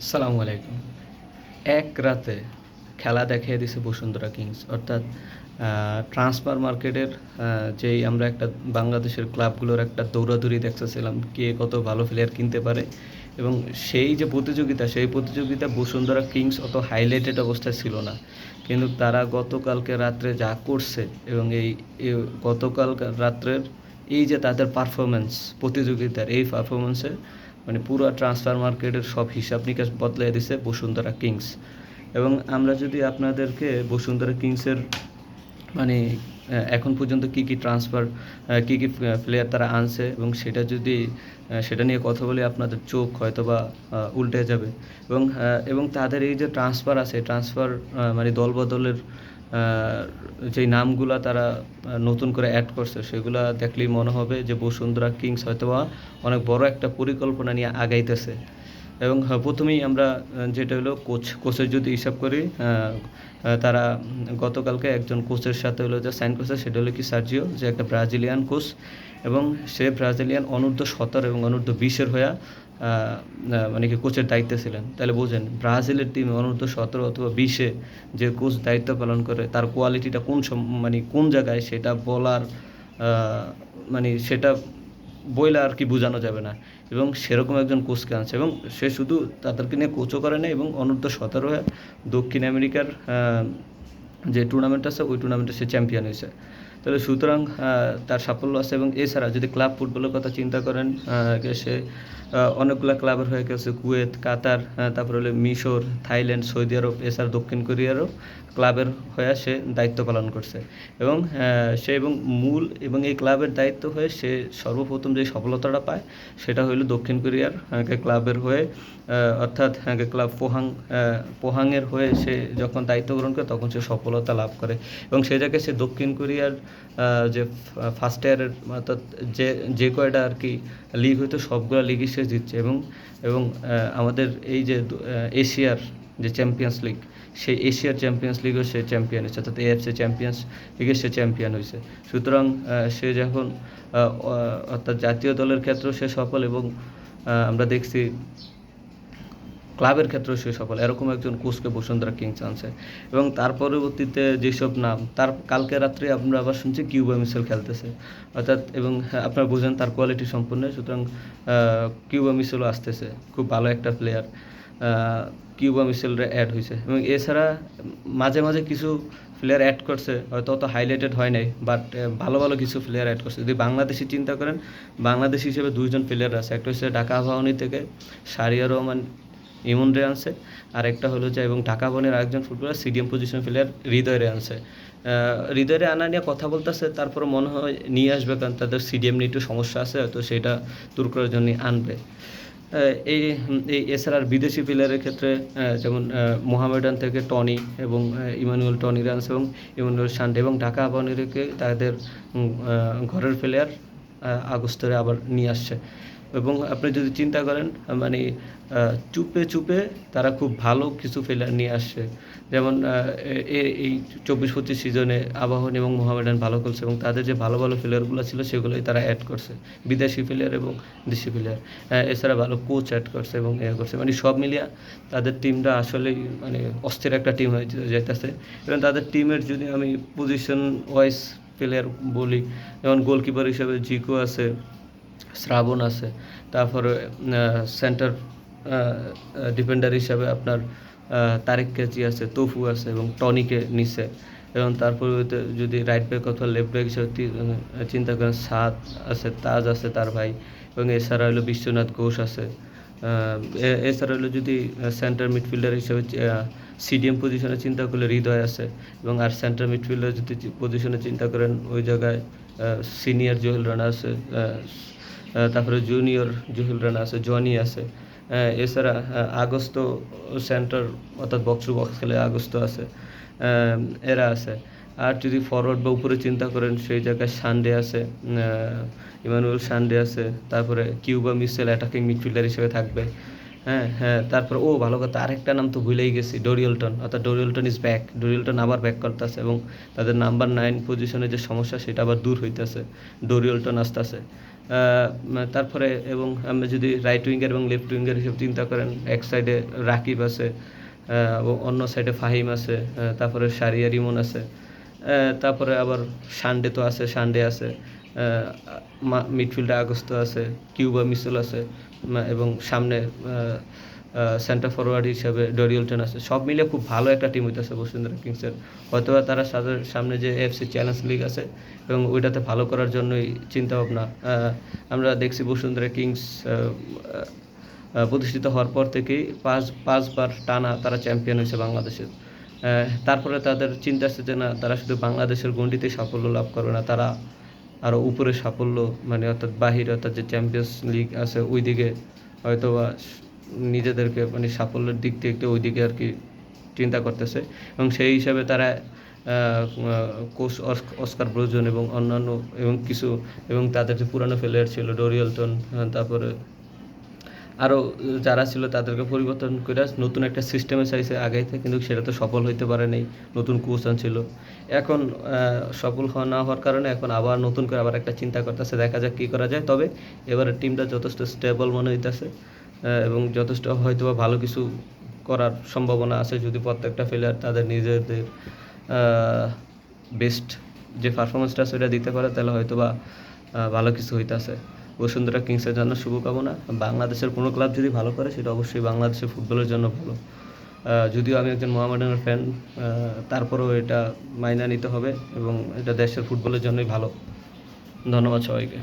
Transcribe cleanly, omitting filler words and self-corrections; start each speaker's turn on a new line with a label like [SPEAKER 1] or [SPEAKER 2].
[SPEAKER 1] আসসালামু আলাইকুম। এক রাতে খেলা দেখিয়ে দিছে বসুন্ধরা কিংস। অর্থাৎ ট্রান্সফার মার্কেটের যেই আমরা একটা বাংলাদেশের ক্লাবগুলোর একটা দৌড়াদৌড়ি দেখতেছিলাম, কে কত ভালো প্লেয়ার কিনতে পারে এবং সেই যে প্রতিযোগিতা, সেই প্রতিযোগিতা বসুন্ধরা কিংস অত হাইলাইটেড অবস্থায় ছিল না। কিন্তু তারা গতকালকে রাত্রে যা করছে এবং এই গতকাল রাত্রের এই যে তাদের পারফরম্যান্স প্রতিযোগিতার, এই পারফরম্যান্সে মানে পুরো ট্রান্সফার মার্কেটের সব হিসাব নিকাশ বদলে দিছে বসুন্ধরা কিংস। এবং আমরা যদি আপনাদেরকে বসুন্ধরা কিংসের মানে এখন পর্যন্ত কী কী ট্রান্সফার, কী কী প্লেয়ার তারা আনছে এবং সেটা নিয়ে কথা বলে আপনাদের চোখ হয়তো বা উল্টে যাবে। এবং তাদের এই যে ট্রান্সফার আছে, ট্রান্সফার মানে দলবদলের যেই নামগুলা তারা নতুন করে অ্যাড করছে, সেগুলা দেখলেই মনে হবে যে বসুন্ধরা কিংস হয়তোবা অনেক বড় একটা পরিকল্পনা নিয়ে আগাইতেছে। এবং প্রথমেই আমরা যেটা হলো কোচের যদি হিসাব করি, তারা গতকালকে একজন কোচের সাথে হলো যে সাইন করছে, সেটা হলো কি সার্জিও, যে একটা ব্রাজিলিয়ান কোচ এবং সে ব্রাজিলিয়ান অনূর্ধ্ব-17 এবং অনূর্ধ্ব-20 হয়ে মানে কি কোচের দায়িত্বে ছিলেন। তাহলে বোঝেন ব্রাজিলের টিমে অনূর্ধ্ব-17 অথবা 20 যে কোচ দায়িত্ব পালন করে তার কোয়ালিটিটা মানে কোন জায়গায় সেটা বলার মানে সেটা বইলে আর কি বোঝানো যাবে না। এবং সেরকম একজন কোচকে আনছে এবং সে শুধু তাদেরকে নিয়ে কোচও করে না এবং অনূর্ধ্ব-17 হয়ে দক্ষিণ আমেরিকার যে টুর্নামেন্ট আছে ওই টুর্নামেন্টে সে চ্যাম্পিয়ন হয়েছে। তাহলে সুতরাং তার সাফল্য আছে। এবং এছাড়া যদি ক্লাব ফুটবলের কথা চিন্তা করেন, সে অনেকগুলো ক্লাবের হয়ে গেছে, কুয়েত, কাতার, তারপরে হলো মিশর, থাইল্যান্ড, সৌদি আরব, এছাড়া দক্ষিণ কোরিয়ারও ক্লাবের হয়ে সে দায়িত্ব পালন করছে। এবং সে মূল এবং এই ক্লাবের দায়িত্ব হয়ে সে সর্বপ্রথম যে সফলতাটা পায় সেটা হলো দক্ষিণ কোরিয়ার ক্লাবের হয়ে, অর্থাৎ ক্লাব পোহাংয়ের হয়ে সে যখন দায়িত্ব গ্রহণ করে তখন সে সফলতা লাভ করে। এবং সেই জায়গায় সে দক্ষিণ কোরিয়ার যে ফার্স্ট ইয়ারের অর্থাৎ যে কয়টা আর কি লিগ হইতো সবগুলো লিগই সে জিতছে। এবং আমাদের এই যে এশিয়ার যে চ্যাম্পিয়ন্স লিগ, সেই এশিয়ার চ্যাম্পিয়ন্স লিগও সে চ্যাম্পিয়ন হয়েছে, অর্থাৎ এএফসি চ্যাম্পিয়ন্স লিগে সে চ্যাম্পিয়ন হয়েছে। সুতরাং সে যখন অর্থাৎ জাতীয় দলের ক্ষেত্রেও সে সফল এবং আমরা দেখছি ক্লাবের ক্ষেত্রেও সে সফল। এরকম একজন কোচকে বসুন্ধরা কিংস আনছে। এবং তার পরবর্তীতে যেসব নাম, তার কালকে রাত্রে আমরা আবার শুনছি কিউবা মিশেল খেলতেছে, অর্থাৎ এবং আপনারা বুঝেন তার কোয়ালিটি সম্পূর্ণ। সুতরাং কিউবা মিশেলও আসতেছে, খুব ভালো একটা প্লেয়ার। কিউবা মিশেলরা অ্যাড হয়েছে এবং এছাড়া মাঝে মাঝে কিছু প্লেয়ার অ্যাড করছে, হয়তো অত হাইলাইটেড হয় নাই, বাট ভালো ভালো কিছু প্লেয়ার অ্যাড করছে। যদি বাংলাদেশি চিন্তা করেন, বাংলাদেশ হিসেবে দুইজন প্লেয়ার আছে, একটা হচ্ছে ঢাকা আবাহনী থেকে সারিয়া রহমান ইমন রে আনছে, আর একটা হলো যে এবং ঢাকা আবাহনীর আরেকজন ফুটবলার সিডিএম পজিশন প্লেয়ার হৃদয় রে আনছে। হৃদয় রে আনা নিয়ে কথা বলতেছে, তারপরে মনে হয় নিয়ে আসবে, কারণ তাদের সিডিএম নিয়ে একটু সমস্যা আছে, হয়তো সেটা দূর করার জন্যই আনবে। এই এই এছাড়া বিদেশি প্লেয়ারের ক্ষেত্রে যেমন মোহামেডান থেকে টনি এবং ইমানুয়েল টনি রানস এবং ইমানুয়েল সান্ডে, এবং ঢাকা আবাহনীকে তাদের ঘরের প্লেয়ার আগস্টরে আবার নিয়ে আসছে। এবং আপনি যদি চিন্তা করেন মানে চুপে চুপে তারা খুব ভালো কিছু প্লেয়ার নিয়ে আসছে। যেমন এই 24-25 সিজনে আবাহনী এবং মোহামেডান ভালো খেলছে এবং তাদের যে ভালো ভালো প্লেয়ারগুলো ছিল সেগুলোই তারা অ্যাড করছে, বিদেশি প্লেয়ার এবং দেশি প্লেয়ার। এছাড়া ভালো কোচ অ্যাড করছে এবং করছে, মানে সব মিলিয়ে তাদের টিমটা আসলেই মানে অস্থির একটা টিম হয়ে যাইতেছে। এবং তাদের টিমের যদি আমি পজিশন ওয়াইজ প্লেয়ার বলি, যেমন গোলকিপার হিসেবে জিকো আছে, শ্রাবণ আছে, তারপরে সেন্টার ডিফেন্ডার হিসাবে আপনার তারেক কাজী আছে, তফু আছে এবং টনিকে নিছে। এবং তারপরে যদি রাইট ব্যাক অথবা লেফট ব্যাক হিসেবে চিন্তা করেন, সাদ আছে, তাজ আছে তার ভাই, এবং এছাড়া হলো বিশ্বনাথ ঘোষ আছে। এছাড়া হলো যদি সেন্টার মিডফিল্ডার হিসেবে সিডিএম পজিশনে চিন্তা করলে হৃদয় আছে। এবং আর সেন্টার মিডফিল্ডার যদি পজিশনে চিন্তা করেন, ওই জায়গায় সিনিয়র জহিল রানা আছে, তারপরে জুনিয়র জহিল রানা আছে, জনি আছে। এছাড়া আগস্ত সেন্টার অর্থাৎ বক্স টু বক্স খেলে আগস্ত আছে, এরা আছে। আর যদি ফরওয়ার্ড বা উপরে চিন্তা করেন, সেই জায়গায় সানডে আছে, ইমানুয়েল সানডে আছে, তারপরে কিউবা মিশেল অ্যাটাকিং মিডফিল্ডার হিসেবে থাকবে। হ্যাঁ, তারপরে ভালো কথা, আরেকটা নাম তো ভুলেই গেছি, ডোরিয়েলটন, অর্থাৎ ডোরিয়েলটন ইজ ব্যাক। ডোরিয়েলটন আবার ব্যাক করতেছে এবং তাদের নাম্বার 9 পজিশনে যে সমস্যা সেটা আবার দূর হইতেছে, ডোরিয়েলটন আসতেছে। তারপরে এবং আমরা যদি রাইট উইঙ্গার এবং লেফট উইঙ্গার হিসেবে চিন্তা করেন, এক সাইডে রাকিব আছে, এবং অন্য সাইডে ফাহিম আছে, তারপরে শাহরিয়ার ইমন আছে, তারপরে আবার সানডে আছে, মিডফিল্ডে আগস্ত আছে, কিউবা মিসেল আছে, এবং সামনে সেন্টার ফরওয়ার্ড হিসাবে ডরিয়েলটন আছে। সব মিলে খুব ভালো একটা টিম হইতেছে বসুন্ধরা কিংসের। হয়তোবা তারা সামনে যে এএফসি চ্যালেঞ্জ লিগ আছে এবং ওইটাতে ভালো করার জন্যই চিন্তাভাবনা। আমরা দেখছি বসুন্ধরা কিংস প্রতিষ্ঠিত হওয়ার পর থেকেই পাঁচবার টানা তারা চ্যাম্পিয়ন হয়েছে বাংলাদেশের। তারপরে তাদের চিন্তা আসছে যে না, তারা শুধু বাংলাদেশের গণ্ডিতেই সাফল্য লাভ করবে না, তারা আরও উপরে সাফল্য, মানে অর্থাৎ বাহিরে, অর্থাৎ যে চ্যাম্পিয়ন্স লিগ আছে ওই দিকে হয়তোবা নিজেদেরকে মানে সাফল্যের দিক থেকে ওই দিকে আর কি চিন্তা করতেছে। এবং সেই হিসাবে তারা কোচ অস্কার ব্রোজন এবং অন্যান্য এবং তাদের যে পুরানো প্লেয়ার ছিল ডরিয়েলটন, তারপরে আরও যারা ছিল তাদেরকে পরিবর্তন করে নতুন একটা সিস্টেমে চাইছে আগাইতে, কিন্তু সেটা তো সফল হইতে পারে নাই। নতুন কোচ আনছিল। এখন সফল না হওয়ার কারণে এখন আবার নতুন করে আবার একটা চিন্তা করতেছে, দেখা যাক কী করা যায়। তবে এবারের টিমটা যথেষ্ট স্টেবল মনে হইতেছে, এবং যথেষ্ট হয়তোবা ভালো কিছু করার সম্ভাবনা আছে যদি প্রত্যেকটা প্লেয়ার তাদের নিজেদের বেস্ট যে পারফরমেন্সটা সেটা দিতে পারে, তাহলে হয়তোবা ভালো কিছু হইতেছে। বসুন্ধরা কিংসের জন্য শুভকামনা। বাংলাদেশের কোনো ক্লাব যদি ভালো করে সেটা অবশ্যই বাংলাদেশের ফুটবলের জন্য ভালো। যদিও আমি একজন মোহামেডানের ফ্যান, তারপরেও এটা মাইনা নিতে হবে এবং এটা দেশের ফুটবলের জন্যই ভালো। ধন্যবাদ সবাইকে।